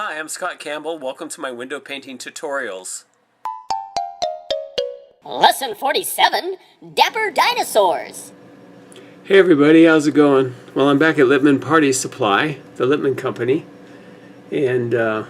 Hi, I'm Scott Campbell. Welcome to my window painting tutorials. Lesson 47, Dapper Dinosaurs. Hey everybody, how's it going? Well, I'm back at Lippmann Party Supply, the Lippmann Company, and I'm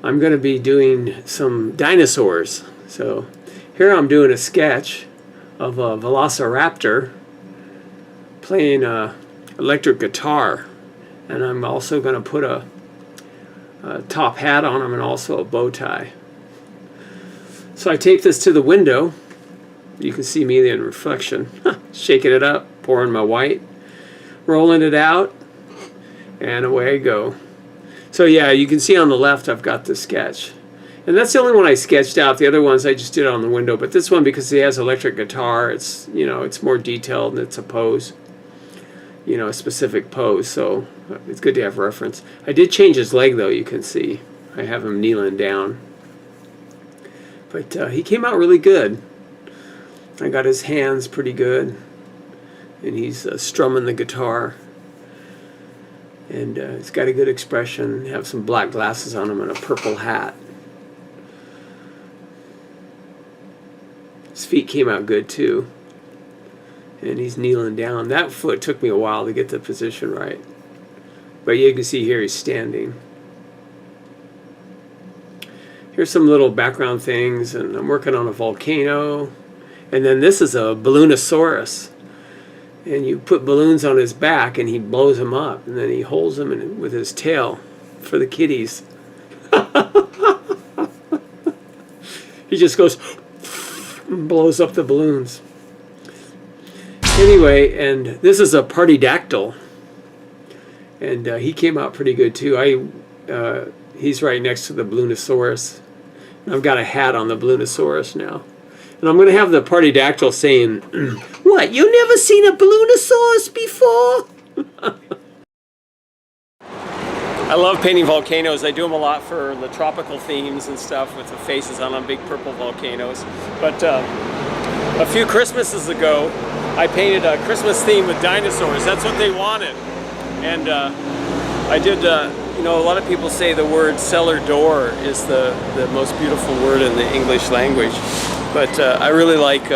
going to be doing some dinosaurs. So here I'm doing a sketch of a velociraptor playing a electric guitar, and I'm also going to put a top hat on him and also a bow tie. So I tape this to the window. You can see me in reflection, shaking it up, pouring my white, rolling it out, and away I go. So yeah, you can see on the left I've got the sketch. And that's the only one I sketched out. The other ones I just did on the window. But this one, because he has electric guitar, it's, you know, it's more detailed and it's a pose, you know, a specific pose. So it's good to have reference. I did change his leg though, you can see. I have him kneeling down. But he came out really good. I got his hands pretty good. And he's strumming the guitar. And he's got a good expression. Have some black glasses on him and a purple hat. His feet came out good too. And he's kneeling down. That foot took me a while to get the position right. But you can see here he's standing. Here's some little background things, and I'm working on a volcano. And then this is a Balloonosaurus. And you put balloons on his back and he blows them up. And then he holds them with his tail for the kitties. He just goes and blows up the balloons. Anyway, and this is a partydactyl. And he came out pretty good too. He's right next to the Balloonosaurus. I've got a hat on the Balloonosaurus now. And I'm going to have the partydactyl saying, "What, you never seen a Balloonosaurus before?" I love painting volcanoes. I do them a lot for the tropical themes and stuff with the faces on big purple volcanoes. But a few Christmases ago, I painted a Christmas theme with dinosaurs. That's what they wanted. And I did, you know, a lot of people say the word cellar door is the most beautiful word in the English language. But I really like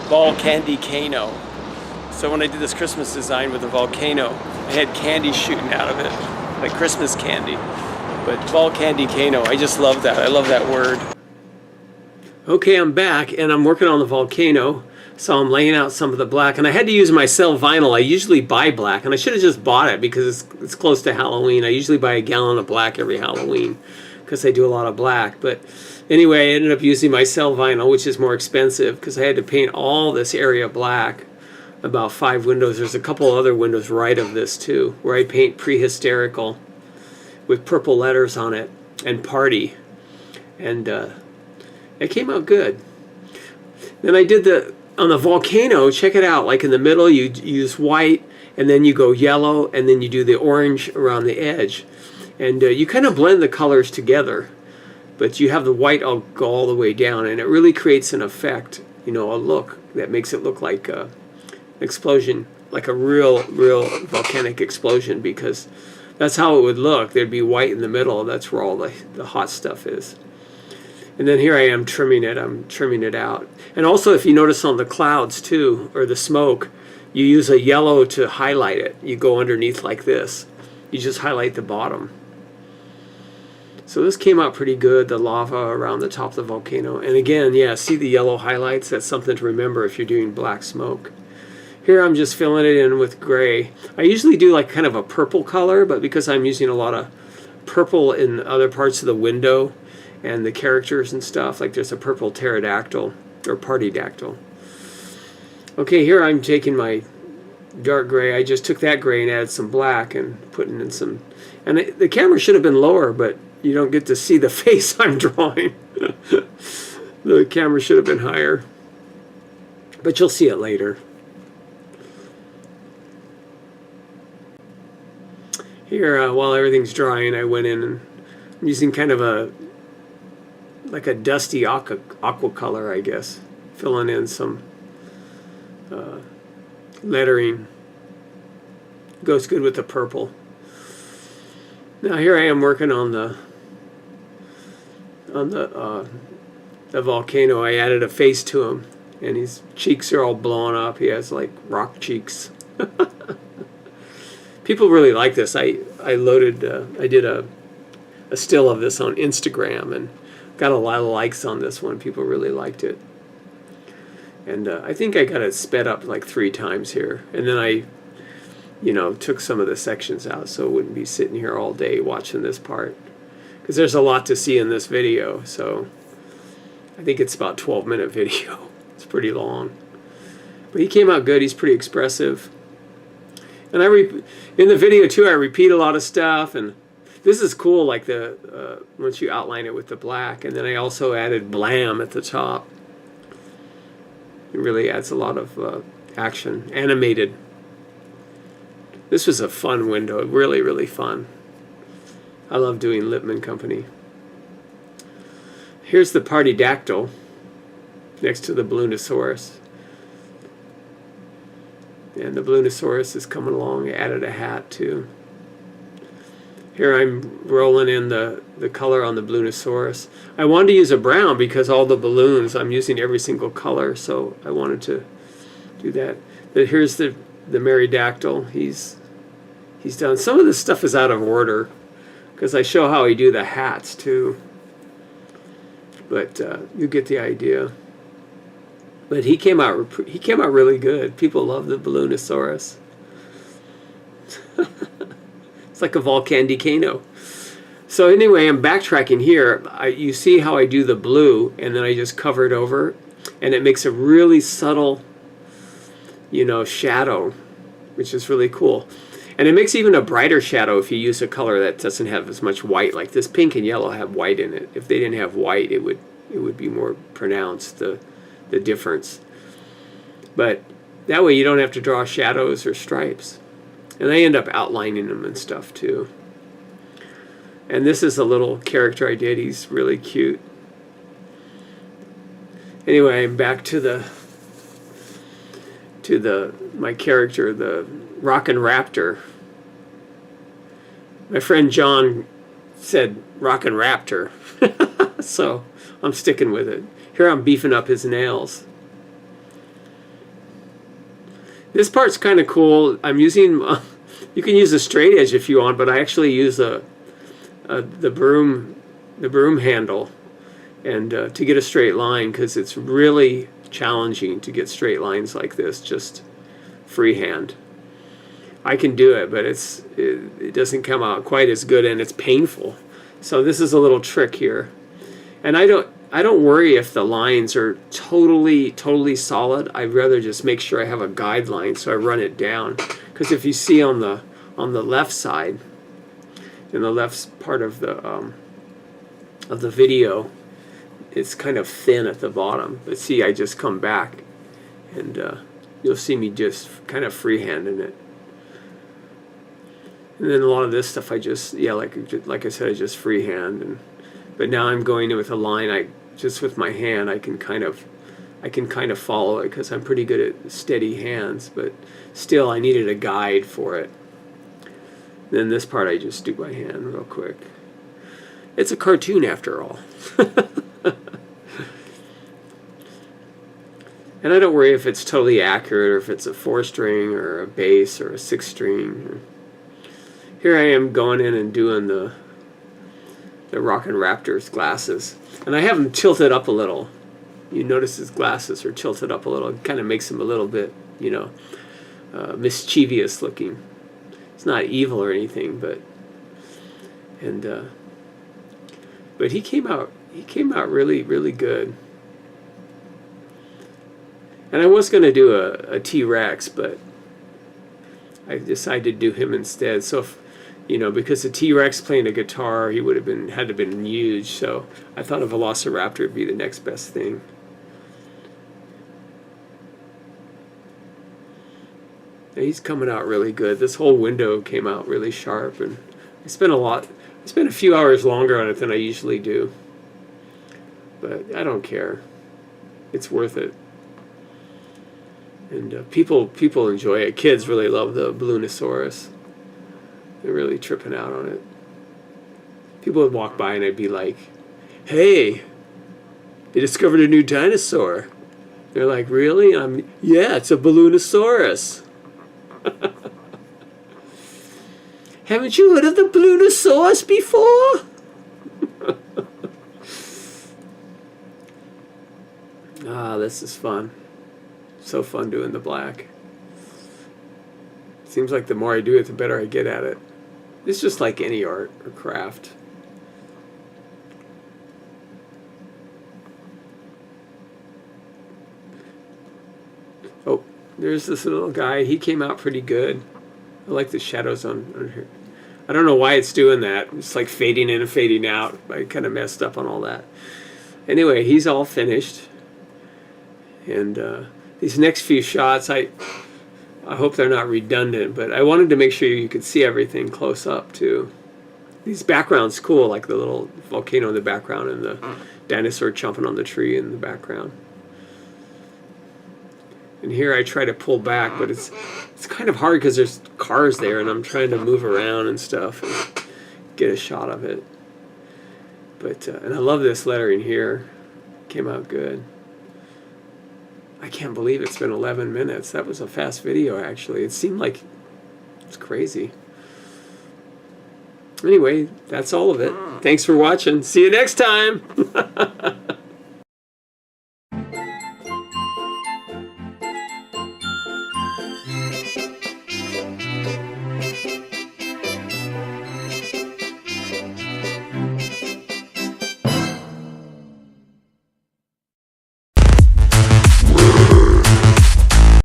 volcano. So when I did this Christmas design with the volcano, I had candy shooting out of it, like Christmas candy. But volcano, I just love that. I love that word. Okay, I'm back and I'm working on the volcano. So I'm laying out some of the black, and I had to use my cell vinyl. I usually buy black, and I should have just bought it because it's close to Halloween. I usually buy a gallon of black every Halloween because I do a lot of black. But anyway, I ended up using my cell vinyl, which is more expensive because I had to paint all this area black. About 5 windows. There's a couple other windows right of this too, where I paint prehysterical with purple letters on it and party, and it came out good. Then I did on the volcano, check it out, like in the middle you use white, and then you go yellow, and then you do the orange around the edge. And you kind of blend the colors together, but you have the white go all the way down, and it really creates an effect, you know, a look that makes it look like an explosion, like a real volcanic explosion, because that's how it would look. There'd be white in the middle. That's where all the hot stuff is. And then here I am trimming it. I'm trimming it out. And also, if you notice on the clouds too, or the smoke, you use a yellow to highlight it. You go underneath like this. You just highlight the bottom. So this came out pretty good, the lava around the top of the volcano. And again, yeah, see the yellow highlights? That's something to remember if you're doing black smoke. Here I'm just filling it in with gray. I usually do like kind of a purple color, but because I'm using a lot of purple in other parts of the window, and the characters and stuff, like there's a purple pterodactyl or partydactyl. Okay, here I'm taking my dark gray. I just took that gray and added some black and putting in some, and the camera should have been lower, but you don't get to see the face I'm drawing. The camera should have been higher, but you'll see it later. Here, while everything's drying, I went in and I'm using kind of like a dusty aqua color, I guess, filling in some lettering. Goes good with the purple. Now here I am working on the volcano. I added a face to him, and his cheeks are all blown up. He has like rock cheeks. People really like this. I did a still of this on Instagram and got a lot of likes on this one. People really liked it. And I think I got it sped up like 3 times here. And then I, took some of the sections out so it wouldn't be sitting here all day watching this part. Because there's a lot to see in this video. So I think it's about a 12-minute video. It's pretty long. But he came out good. He's pretty expressive. And in the video too, I repeat a lot of stuff. And this is cool, like once you outline it with the black. And then I also added blam at the top. It really adds a lot of action. Animated. This was a fun window. Really, really fun. I love doing Lippmann Company. Here's the Partydactyl next to the Blunosaurus. And the Blunosaurus is coming along. I added a hat too. Here I'm rolling in the color on the Blunosaurus. I wanted to use a brown because all the balloons, I'm using every single color, so I wanted to do that. But here's the Merrydactyl. He's done. Some of this stuff is out of order because I show how I do the hats too. But you get the idea. But he came out really good. People love the Blunosaurus. It's like a volcano. So anyway, I'm backtracking here. You see how I do the blue, and then I just cover it over, and it makes a really subtle, shadow, which is really cool. And it makes even a brighter shadow if you use a color that doesn't have as much white. Like this pink and yellow have white in it. If they didn't have white, it would be more pronounced, the difference. But that way you don't have to draw shadows or stripes. And I end up outlining them and stuff too. And this is a little character I did. He's really cute. Anyway, I'm back to my character, the Rockin' Raptor. My friend John said Rockin' Raptor. So I'm sticking with it. Here I'm beefing up his nails. This part's kind of cool. I'm using, you can use a straight edge if you want, but I actually use the broom handle and to get a straight line, because it's really challenging to get straight lines like this just freehand. I can do it, but it doesn't come out quite as good, and it's painful. So this is a little trick here. And I don't worry if the lines are totally solid. I'd rather just make sure I have a guideline, so I run it down. Because if you see on the left side, in the left part of the video, it's kind of thin at the bottom. But see, I just come back, and you'll see me just kind of freehanding it. And then a lot of this stuff I just, like I said, I just freehand. But now I'm going in with a line. Just with my hand, I can kind of follow it because I'm pretty good at steady hands. But still, I needed a guide for it. Then this part I just do by hand real quick. It's a cartoon after all. And I don't worry if it's totally accurate or if it's a 4-string or a bass or a 6-string. Here I am going in and doing the Rockin' Raptor's glasses. And I have him tilted up a little. You notice his glasses are tilted up a little. It kind of makes him a little bit, mischievous looking. It's not evil or anything, but he came out really, really good. And I was going to do a T-Rex, but I decided to do him instead. So because the T-Rex playing a guitar, he had to have been huge. So I thought a Velociraptor would be the next best thing. And he's coming out really good. This whole window came out really sharp, and I spent a few hours longer on it than I usually do. But I don't care. It's worth it. And people enjoy it. Kids really love the Blunosaurus. They're really tripping out on it. People would walk by and I'd be like, hey, they discovered a new dinosaur. They're like, really? Yeah, it's a Balloonosaurus. Haven't you heard of the Balloonosaurus before? Ah, this is fun. So fun doing the black. Seems like the more I do it, the better I get at it. It's just like any art or craft. Oh, there's this little guy. He came out pretty good. I like the shadows on here. I don't know why it's doing that. It's like fading in and fading out. I kind of messed up on all that. Anyway, he's all finished. And these next few shots, I hope they're not redundant, but I wanted to make sure you could see everything close up too. These backgrounds cool, like the little volcano in the background and the dinosaur chomping on the tree in the background. And here I try to pull back, but it's kind of hard because there's cars there and I'm trying to move around and stuff and get a shot of it. But and I love this lettering here. Came out good. I can't believe it's been 11 minutes. That was a fast video, actually. It seemed like it's crazy. Anyway, that's all of it. Thanks for watching. See you next time.